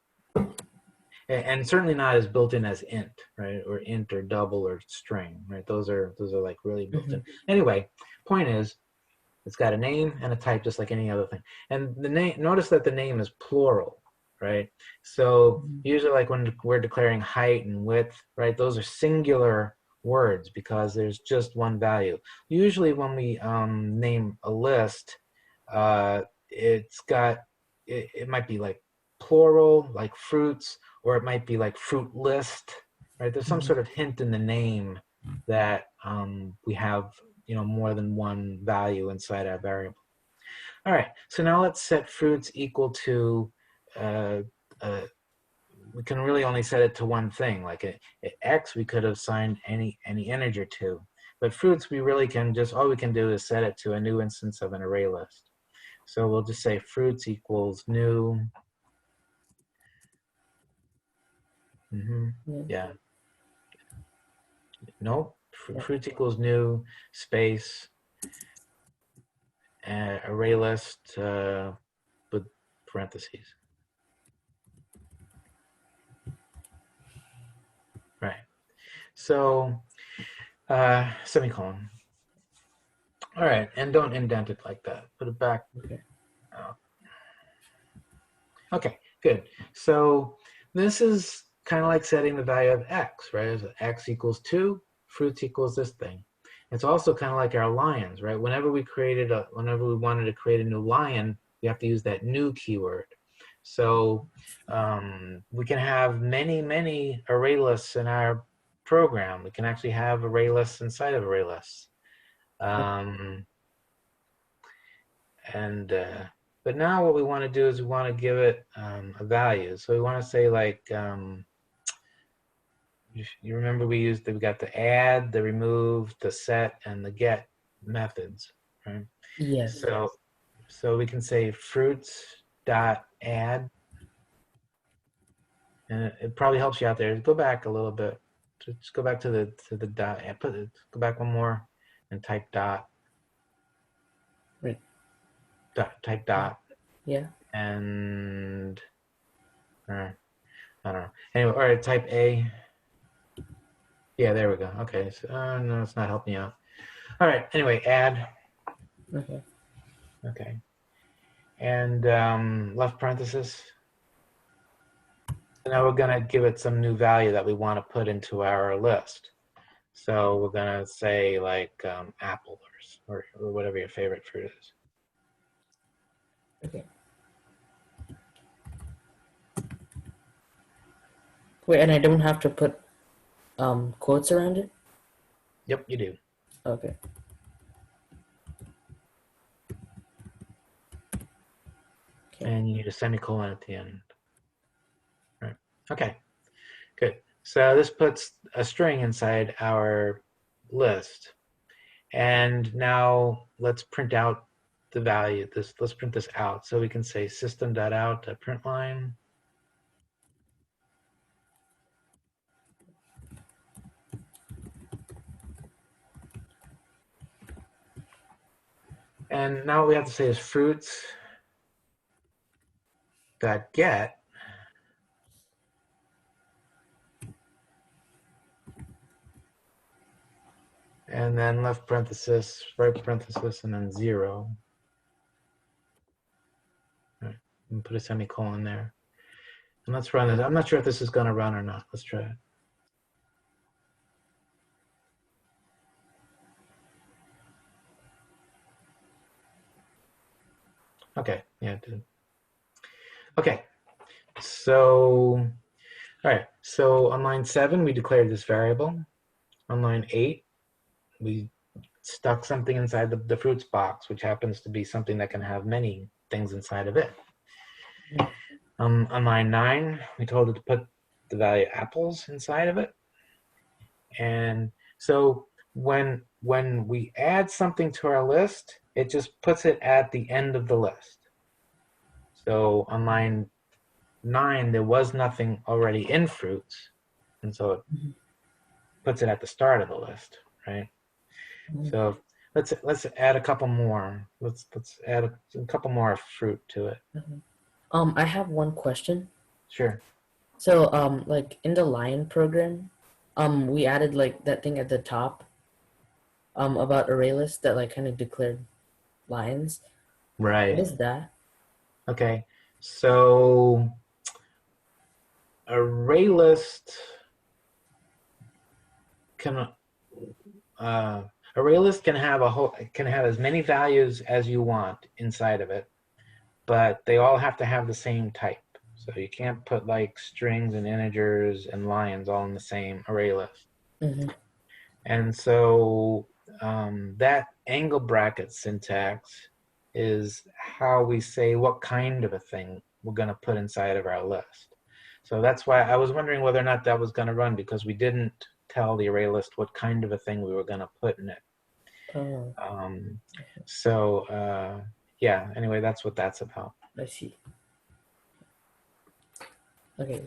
And certainly not as built in as int, right? Or int or double or string, right? Those are like really built in. Anyway, point is, it's got a name and a type just like any other thing. And the name, notice that the name is plural, right? So usually like when we're declaring height and width, right? Those are singular words because there's just one value. Usually when we name a list, it might be like plural, like fruits, or it might be like fruit list, right? There's some sort of hint in the name that we have, more than one value inside our variable. All right, so now let's set fruits equal to, we can really only set it to one thing. Like X, we could have assigned any integer to, but fruits, we really can all we can do is set it to a new instance of an array list. So we'll just say fruits equals new. Yeah. Nope. Fruits equals new space array list with parentheses. Right. So semicolon. All right, and don't indent it like that. Put it back. Okay, good. So this is kind of like setting the value of X, right? So X equals 2, fruits equals this thing. It's also kind of like our lions, right? Whenever we wanted to create a new lion, we have to use that new keyword. So we can have many array lists in our program. We can actually have array lists inside of array lists. But now what we want to do is we want to give it a value. So we want to say like, you remember we got the add, the remove, the set, and the get methods, right? Yes. So we can say fruits dot add, and it probably helps you out there. Go back a little bit. Just go back to the dot. Go back one more, and type dot. Right. Type dot. Yeah. And I don't know. Anyway, all right. Type A. Yeah, there we go. Okay. So, no, it's not helping you out. All right. Anyway, add. Okay. Okay. And left parenthesis. So now we're going to give it some new value that we want to put into our list. So we're going to say like apple or whatever your favorite fruit is. Okay. Wait, and I don't have to put quotes around it? Yep, you do. Okay. And you need a semicolon at the end. Right. Okay, good. So this puts a string inside our list. And now let's print out the value. Let's print this out. So we can say system.out.println. And now what we have to say is fruits dot get and then left parenthesis, right parenthesis, and then 0. and put a semicolon there. And let's run it. I'm not sure if this is going to run or not. Let's try it. Okay, yeah, it did. Okay, so, all right. So on line 7, we declared this variable. On line 8, we stuck something inside the fruits box, which happens to be something that can have many things inside of it. On line 9, we told it to put the value apples inside of it. And so when we add something to our list, it just puts it at the end of the list. So on line 9, there was nothing already in fruits, and so it puts it at the start of the list, right? So let's add a couple more. Let's add a couple more fruit to it. I have one question. Sure. So, like in the Lion program, we added like that thing at the top, about array list that like kind of declared lines. Right. What is that? Okay. So array list can have as many values as you want inside of it, but they all have to have the same type. So you can't put like strings and integers and lines all in the same array list. And so that angle bracket syntax is how we say what kind of a thing we're going to put inside of our list. So that's why I was wondering whether or not that was going to run, because we didn't tell the array list what kind of a thing we were going to put in it. Yeah, anyway, that's what that's about. I see. Okay.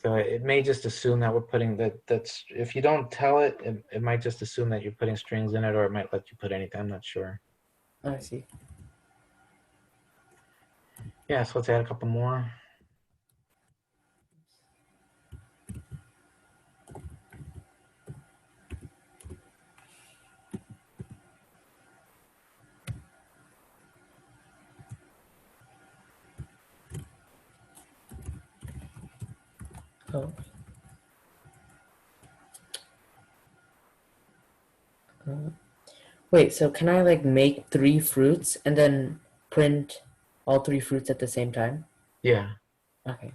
So it may just assume that we're putting that's if you don't tell it, it might just assume that you're putting strings in it, or it might let you put anything. I'm not sure. I see. Yeah, so let's add a couple more. Oh. Wait, so can I like make 3 fruits and then print all 3 fruits at the same time? Yeah. Okay.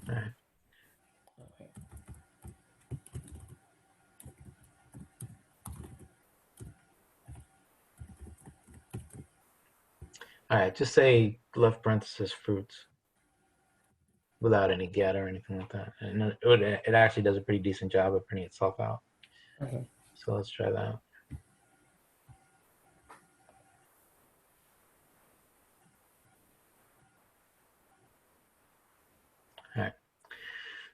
All right. All right, just say left parenthesis fruits without any get or anything like that. And it actually does a pretty decent job of printing itself out. Okay. So let's try that. All right.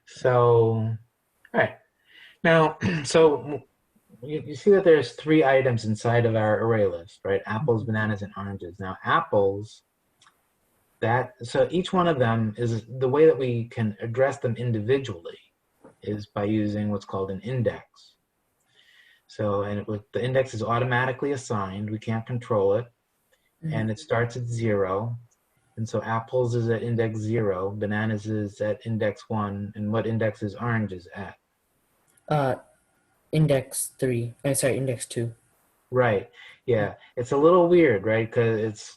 So, all right. Now, so you see that there's 3 items inside of our array list, right? Apples, bananas, and oranges. Now, apples, so each one of them is the way that we can address them individually is by using what's called an index. So, and the index is automatically assigned. We can't control it. And it starts at 0. And so apples is at index 0, bananas is at index 1, and what index is oranges at? Index 3. Sorry, index 2. Right. Yeah. It's a little weird, right? Because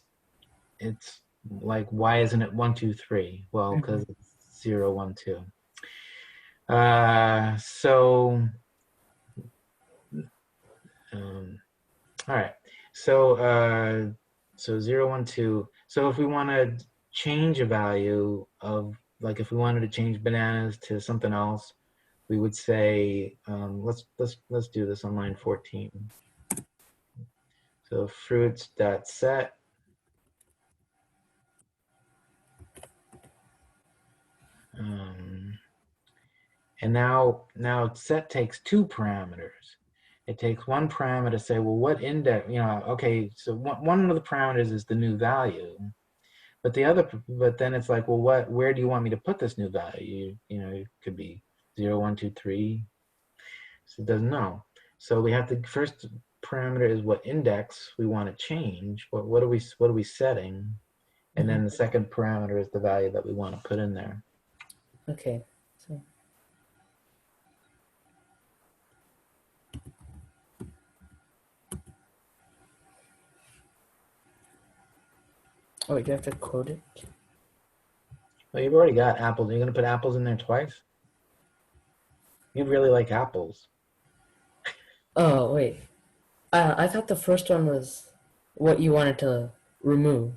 it's like, why isn't it 1, 2, 3? Well, because it's 0, 1, 2. All right. So 0, 1, 2. So if we want to change a value of, like, if we wanted to change bananas to something else, we would say, let's do this on line 14. So fruits.set. And now set takes 2 parameters. It takes one parameter to say, well, what index, okay, so one of the parameters is the new value, But but then it's like, well, where do you want me to put this new value? You know, it could be 0, 1, 2, 3. So it doesn't know. So we have the first parameter is what index we want to change. What are we setting? And then the second parameter is the value that we want to put in there. Okay. So. Oh, wait, do I have to code it? Well, you've already got apples. You're going to put apples in there twice? You really like apples. Oh, wait. I thought the first one was what you wanted to remove.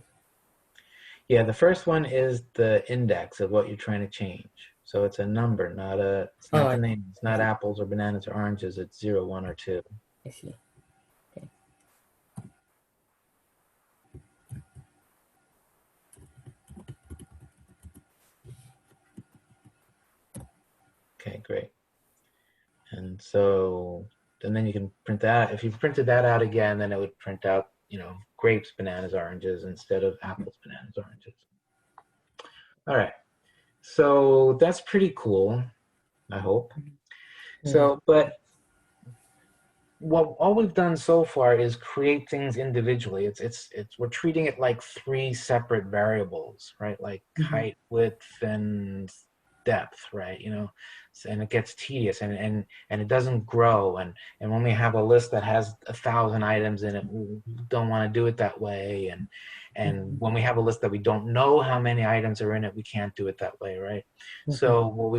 Yeah, the first one is the index of what you're trying to change. So it's a number, it's not the name. It's not apples or bananas or oranges. It's 0, 1, or 2. I see. Okay. Okay, great. And so, and then you can print that. If you printed that out again, then it would print out, grapes, bananas, oranges instead of apples, bananas, oranges. All right. So that's pretty cool, I hope. Yeah. So, but all we've done so far is create things individually. We're treating it like 3 separate variables, right? Like height, width, and depth, right? And it gets tedious and it doesn't grow. And when we have a list that has 1,000 items in it, we don't want to do it that way. And when we have a list that we don't know how many items are in it, we can't do it that way, right? So what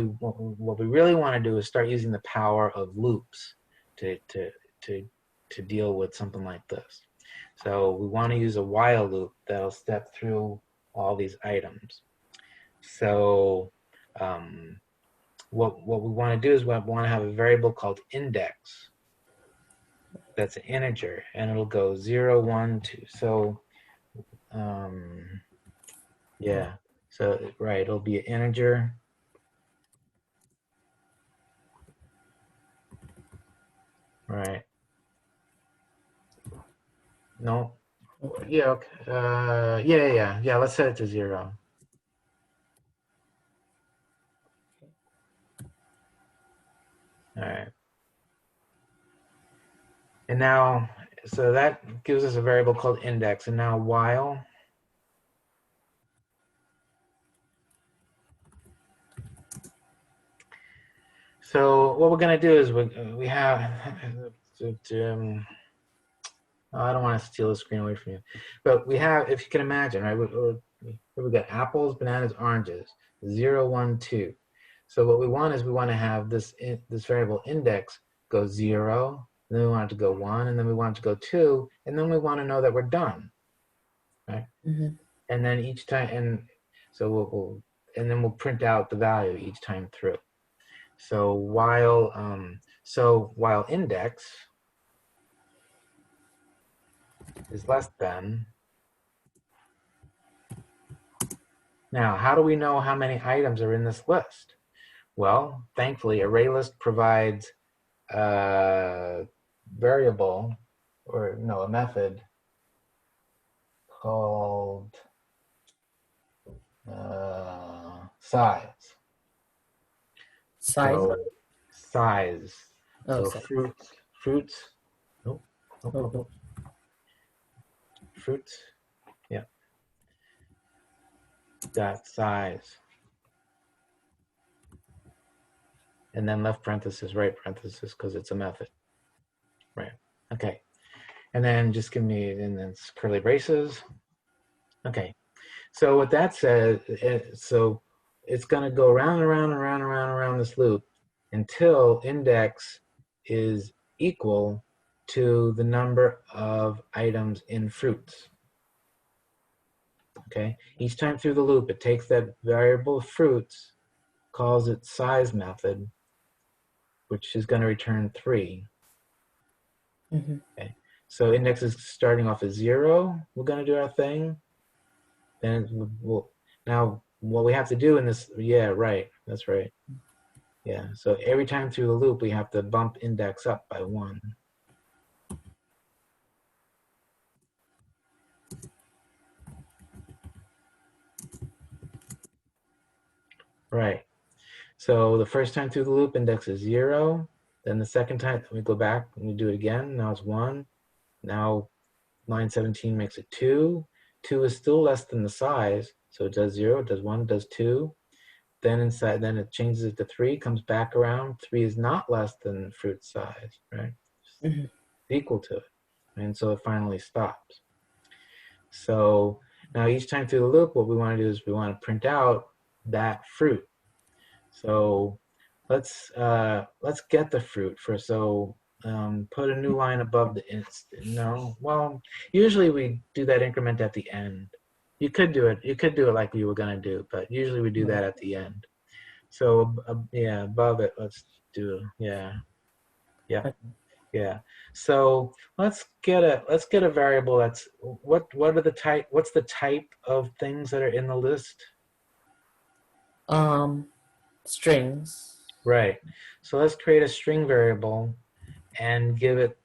we really want to do is start using the power of loops to deal with something like this. So we want to use a while loop that'll step through all these items. So what we want to do is we want to have a variable called index that's an integer, and it'll go 0, 1, 2. So yeah, so right, it'll be an integer. Right. No. Yeah. Okay. Yeah. Let's set it to 0. All right. And now, so that gives us a variable called index. And now while. So what we're going to do is we have. I don't want to steal the screen away from you, but we have, if you can imagine, right? We've got apples, bananas, oranges, 0, 1, 2. So what we want is we want to have this variable index go 0, and then we want it to go 1, and then we want it to go 2, and then we want to know that we're done, right? And then each time, and so we'll print out the value each time through. So while index is less than. Now, how do we know how many items are in this list? Well, thankfully, ArrayList provides a variable, or no, a method called size. Size? So, size. Oh, so size. fruits. Nope. Fruits. Yeah. Dot size. And then left parenthesis, right parenthesis, because it's a method. Right. Okay. And then just give me, and then it's curly braces. Okay. So what that says, so it's going to go around this loop until index is equal to the number of items in fruits. Okay. Each time through the loop, it takes that variable fruits, calls its size method, which is going to return 3. Okay. So index is starting off as 0. We're going to do our thing. Then now what we have to do in this, yeah, right. That's right. Yeah. So every time through the loop, we have to bump index up by 1. Right. So the first time through the loop, index is 0. Then the second time, we go back and we do it again. Now it's 1. Now line 17 makes it 2. 2 is still less than the size, so it does 0, it does 1, it does 2. Then it changes it to 3, comes back around. 3 is not less than fruit size, right? Mhm. Equal to it. And so it finally stops. So now each time through the loop, what we want to do is we want to print out that fruit. So let's get the fruit first. So put a new line above the no. Well, usually we do that increment at the end. You could do it. You could do it like we were gonna do, but usually we do that at the end. So yeah, above it, let's do yeah, yeah, yeah. So let's get a variable that's what are the type? What's the type of things that are in the list? Strings. Right. So let's create a string variable and give it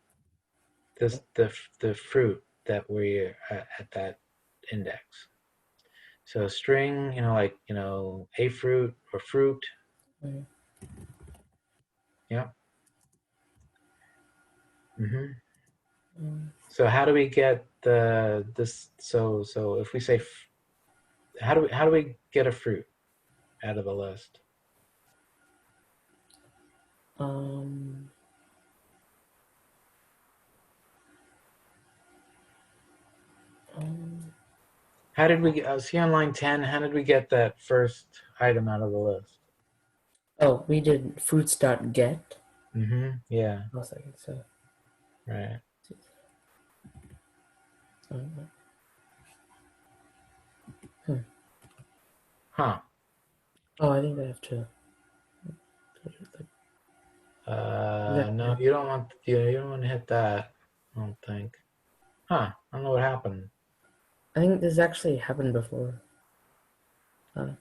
this the fruit that we're at that index. So string, like a fruit or fruit. Mhm. Yeah. Hmm. Mm. So how do we get this? So if we say, how do we get a fruit out of the list? Um, um, How did we see on line 10? How did we get that first item out of the list? oh, we did fruits dot get. Yeah. Oh, sorry. So, Right. um, hmm. Huh. Oh, I think I have to. No, you don't want to hit that. I don't think. Huh? I don't know what happened. I think this actually happened before. Uh,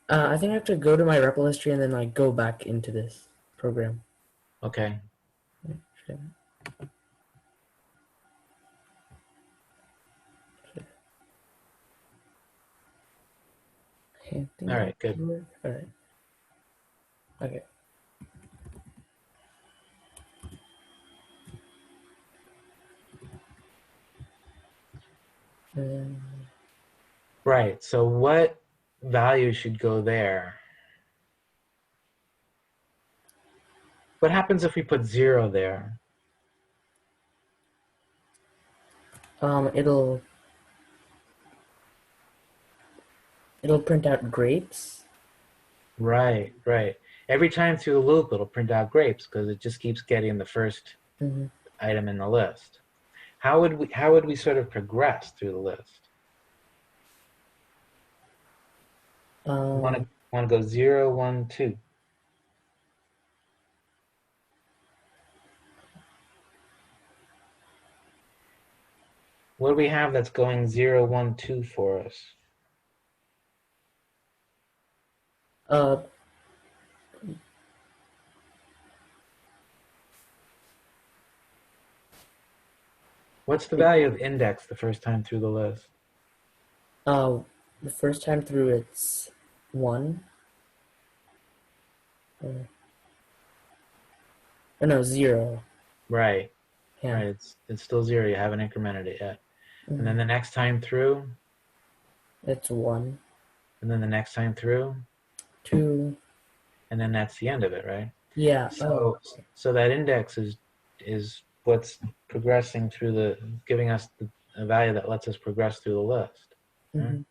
I think I have to go to my REPL history and then like go back into this program. Okay. I think All that right. Good. should work. All right. Okay. Um, Right. So what value should go there? What happens if we put 0 there? um, it'll it'll print out grapes. Right. Right. Every time through the loop, it'll print out grapes because it just keeps getting the first Mm-hmm. item in the list. How would we sort of progress through the list? Want to Um, want to go 0, 1, 2. What do we have that's going 0, 1, 2 for us? uh, What's the value of index the first time through the list? uh, the first time through it's 1. Oh no, 0. Right. Yeah. Right. It's still 0. You haven't incremented it yet. And then Mm-hmm. the next time through, It's 1, and then the next time through, 2. and then that's the end of it, right? Yeah. Oh. So that index is what's progressing through giving us a value that lets us progress through the list. Right? Mm-hmm.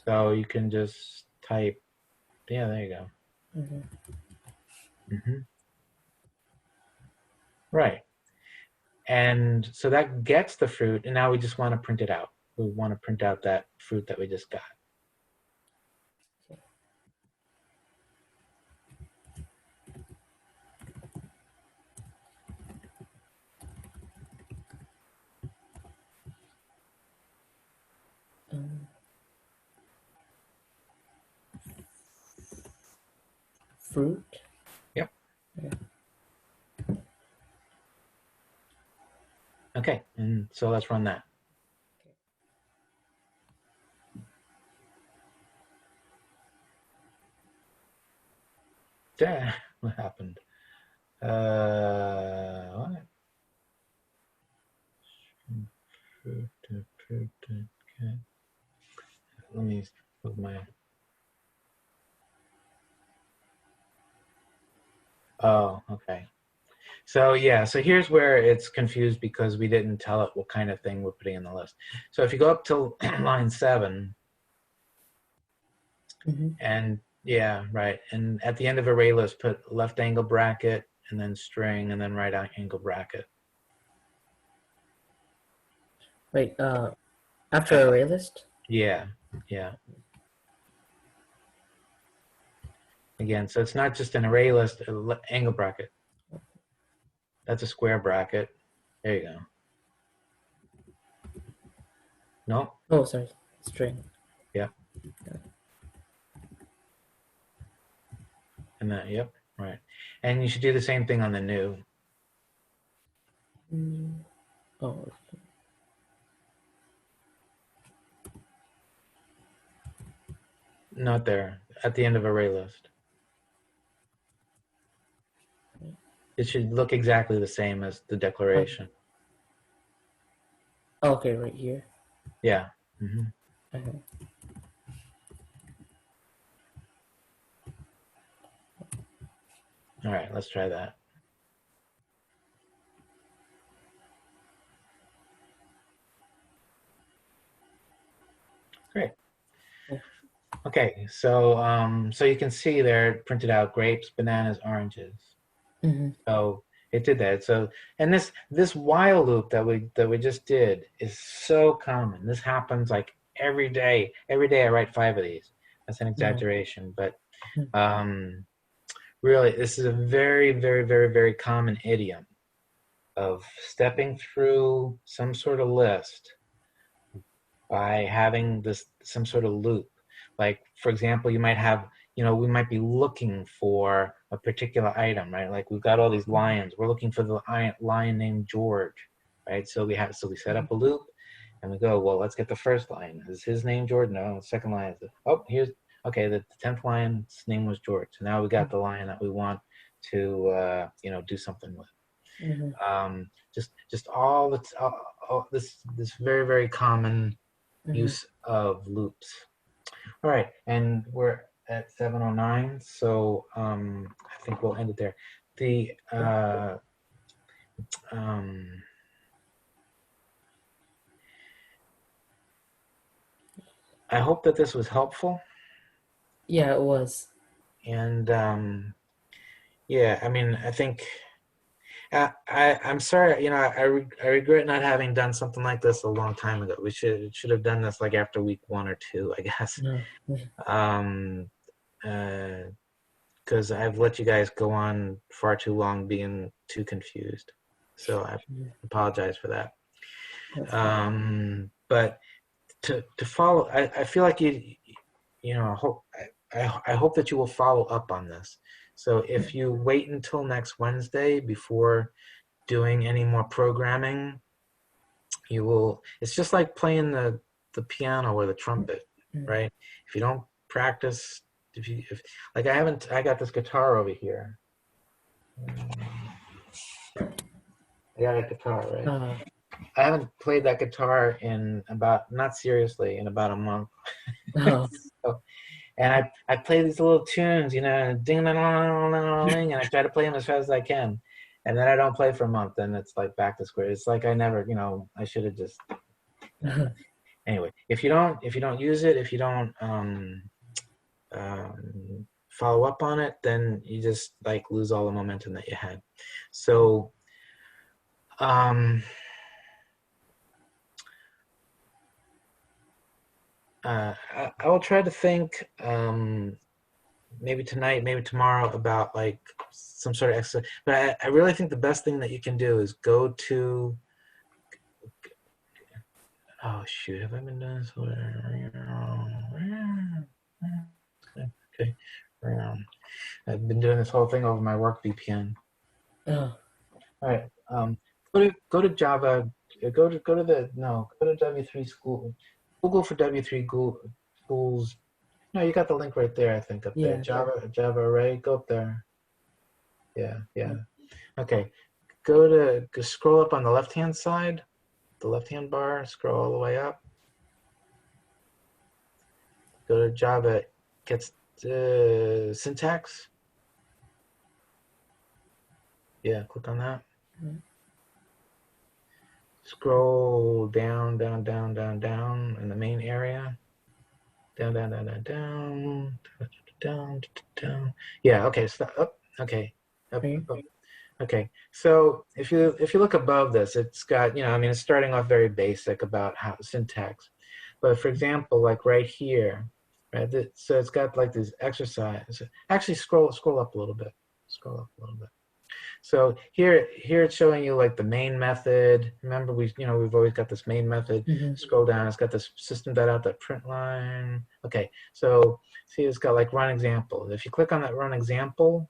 So you can just type, yeah, there you go. Mm-hmm. Right. And so that gets the fruit, and now we just want to print it out. We want to print out that fruit that we just got. Fruit. Yep. Yeah. Okay, and so let's run that. What happened? What? Let me move my. Oh, okay. So yeah, so here's where it's confused because we didn't tell it what kind of thing we're putting in the list. So if you go up to line 7, and yeah, right, and at the end of array list, put left angle bracket, and then string, and then right angle bracket. Wait, after array list? Yeah, yeah. Again, so it's not just an array list, angle bracket. That's a square bracket. There you go. No? Oh, sorry, string. Yeah. And then, yep, right. And you should do the same thing on the new. Oh. Not there, at the end of array list. It should look exactly the same as the declaration. Okay, right here. Yeah. Mm-hmm. Okay. All right, let's try that. Great. Okay, so so you can see there printed out grapes, bananas, oranges. So it did that. So and this while loop that we just did is so common. This happens like every day. Every day I write 5 of these. That's an exaggeration, but really this is a very, very, very, very common idiom of stepping through some sort of list by having some sort of loop. Like, for example, you might have, we might be looking for a particular item, right? Like we've got all these lions. We're looking for the lion named George, right? So we set up a loop and we go, well, let's get the first lion. Is his name George? No, the second lion is, okay, the 10th lion's name was George. So now we got the lion that we want to, do something with. Just all this very, very common use of loops. All right, and we're at 7:09, so I think we'll end it there. I hope that this was helpful. Yeah, it was. And yeah, I mean, I think I'm sorry, I regret not having done something like this a long time ago. We should have done this like after week 1 or 2, I guess. Because I've let you guys go on far too long being too confused. So I apologize for that. But to follow, I feel like I hope that you will follow up on this. So if you wait until next Wednesday before doing any more programming, it's just like playing the piano or the trumpet, right? If you don't practice, I got this guitar over here. I got a guitar, right? I haven't played that guitar in not seriously, in about a month. And I play these little tunes, ding ding ding, and I try to play them as fast as I can, and then I don't play for a month, and it's like back to square. It's like I never, I should have just. Anyway, if you don't use it, if you don't follow up on it, then you just like lose all the momentum that you had. So. I will try to think maybe tonight, maybe tomorrow about like some sort of exercise. But I really think the best thing that you can do is go to. Oh shoot! Have I been doing this? Okay. I've been doing this whole thing over my work VPN. All right. Go to Java. Go to W3 School. Google for W3 schools. No, you got the link right there, I think, up there. Java array, go up there. Yeah. Okay. Go scroll up on the left-hand side, the left-hand bar, scroll all the way up. Go to Java, gets syntax. Yeah, click on that. Mhm. Scroll down in the main area. Down. Yeah, okay, stop. Up. Okay. Up. Right. Okay. So if you look above this, it's got, I mean, it's starting off very basic about how syntax. But for example, like right here, right? So it's got like these exercises. Actually, scroll up a little bit. Scroll up a little bit. So here it's showing you like the main method. Remember, we've always got this main method. Mhm. Scroll down, it's got this system.out.println line. Okay, so see, it's got like run example. If you click on that run example,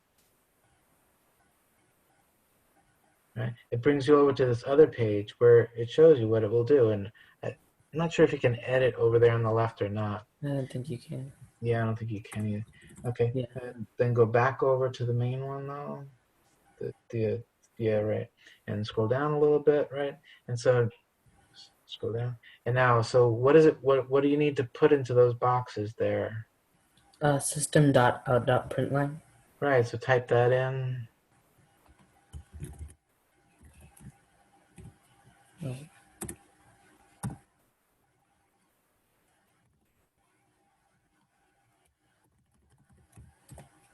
right, it brings you over to this other page where it shows you what it will do. And I'm not sure if you can edit over there on the left or not. I don't think you can. Yeah, I don't think you can either. Okay, Yeah. and then go back over to the main one though. Yeah, right. And scroll down a little bit, right? And so scroll down. And now, so what is it? What do you need to put into those boxes there? System.out.println. Right. So type that in. Right.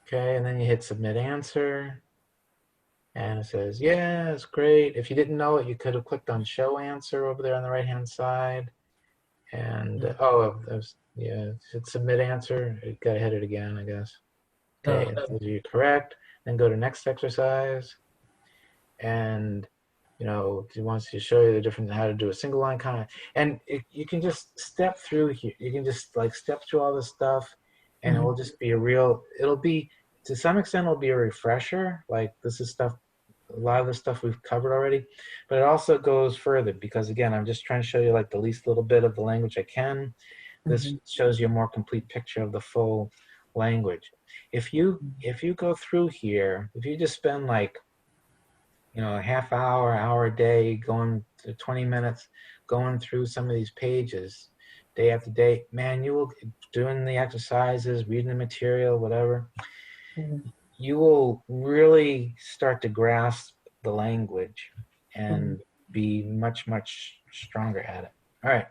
Okay, and then you hit submit answer. And it says, yeah, it's great. If you didn't know it, you could have clicked on show answer over there on the right-hand side. And, hit submit answer. You gotta hit it again, I guess. Okay, Oh. it says you're correct. Then go to next exercise. And, it wants to show you the difference, how to do a single line comment. And you can just step through here. You can just like step through all this stuff, and it will just be it'll be, to some extent, it'll be a refresher. Like this is stuff, a lot of the stuff we've covered already, but it also goes further because, again, I'm just trying to show you like the least little bit of the language I can. This shows you a more complete picture of the full language. If you go through here, if you just spend like, a half hour a day, going to 20 minutes, going through some of these pages day after day, man, you will, doing the exercises, reading the material, whatever, you will really start to grasp the language and be much, much stronger at it. All right.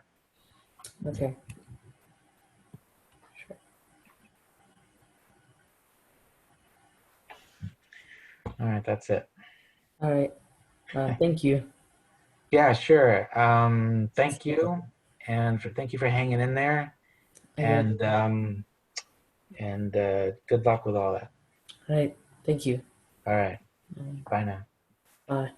Okay. All right, that's it. All right. Thank you. Yeah, sure. Thank you. And thank you for hanging in there. Okay. And good luck with all that. All right. Thank you. All right. Bye now. Bye.